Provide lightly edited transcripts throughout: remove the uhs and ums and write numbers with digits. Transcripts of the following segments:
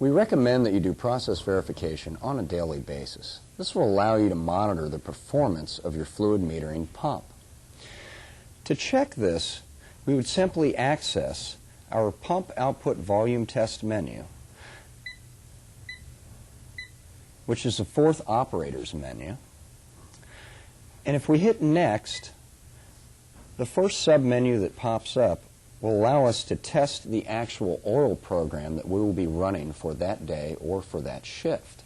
We recommend that you do process verification on a daily basis. This will allow you to monitor the performance of your fluid metering pump. To check this, we would simply access our pump output volume test menu, which is the fourth operator's menu. And if we hit Next, the first sub-menu that pops up will allow us to test the actual oil program that we will be running for that day or for that shift.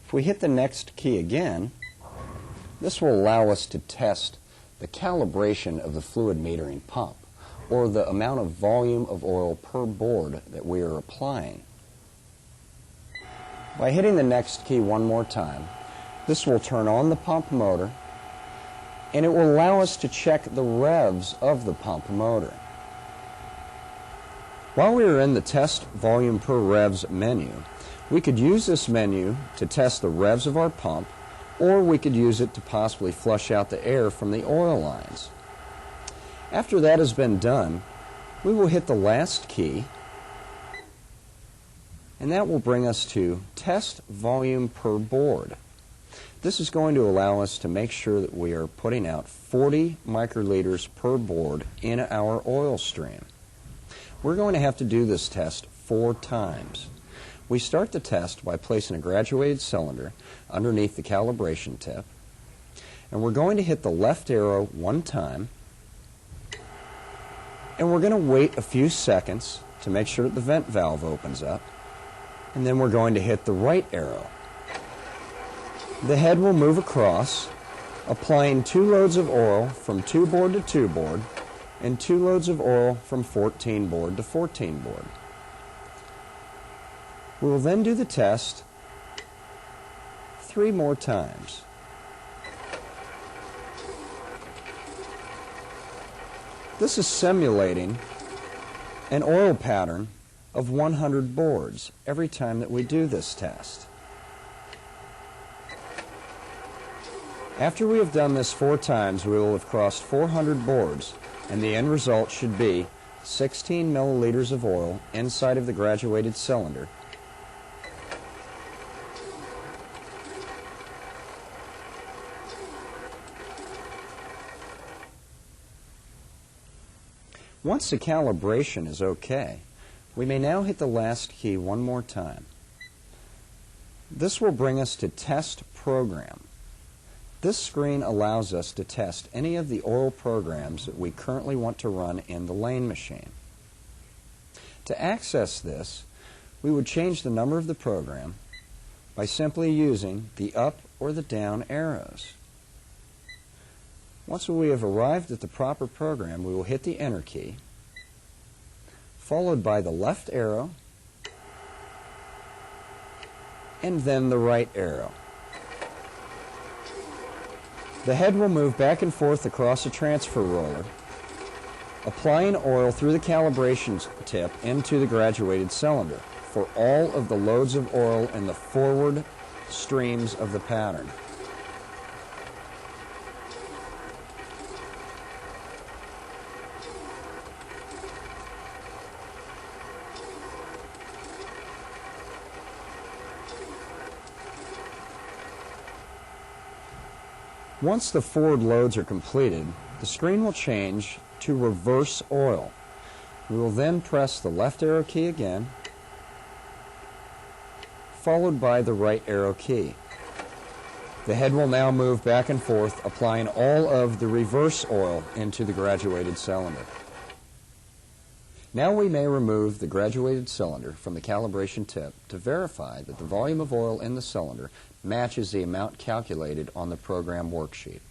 If we hit the Next key again, this will allow us to test the calibration of the fluid metering pump, or the amount of volume of oil per board that we are applying. By hitting the Next key one more time, this will turn on the pump motor, and it will allow us to check the revs of the pump motor. While we are in the Test Volume per Revs menu, we could use this menu to test the revs of our pump, or we could use it to possibly flush out the air from the oil lines. After that has been done, we will hit the last key, and that will bring us to Test Volume per Board. This is going to allow us to make sure that we are putting out 40 microliters per board in our oil stream. We're going to have to do this test 4 times. We start the test by placing a graduated cylinder underneath the calibration tip, and we're going to hit the left arrow 1 time, and we're going to wait a few seconds to make sure that the vent valve opens up, and then we're going to hit the right arrow. The head will move across, applying 2 loads of oil from 2 board to 2 board, and 2 loads of oil from 14 board to 14 board. We will then do the test 3 more times. This is simulating an oil pattern of 100 boards every time that we do this test. After we have done this 4 times, we will have crossed 400 boards, and the end result should be 16 milliliters of oil inside of the graduated cylinder. Once the calibration is okay, we may now hit the last key one more time. This will bring us to Test Program. This screen allows us to test any of the oil programs that we currently want to run in the lane machine. To access this, we would change the number of the program by simply using the up or the down arrows. Once we have arrived at the proper program, we will hit the Enter key, followed by the left arrow, and then the right arrow. The head will move back and forth across a transfer roller, applying oil through the calibration tip into the graduated cylinder for all of the loads of oil in the forward streams of the pattern. Once the forward loads are completed, the screen will change to reverse oil. We will then press the left arrow key again, followed by the right arrow key. The head will now move back and forth, applying all of the reverse oil into the graduated cylinder. Now we may remove the graduated cylinder from the calibration tip to verify that the volume of oil in the cylinder matches the amount calculated on the program worksheet.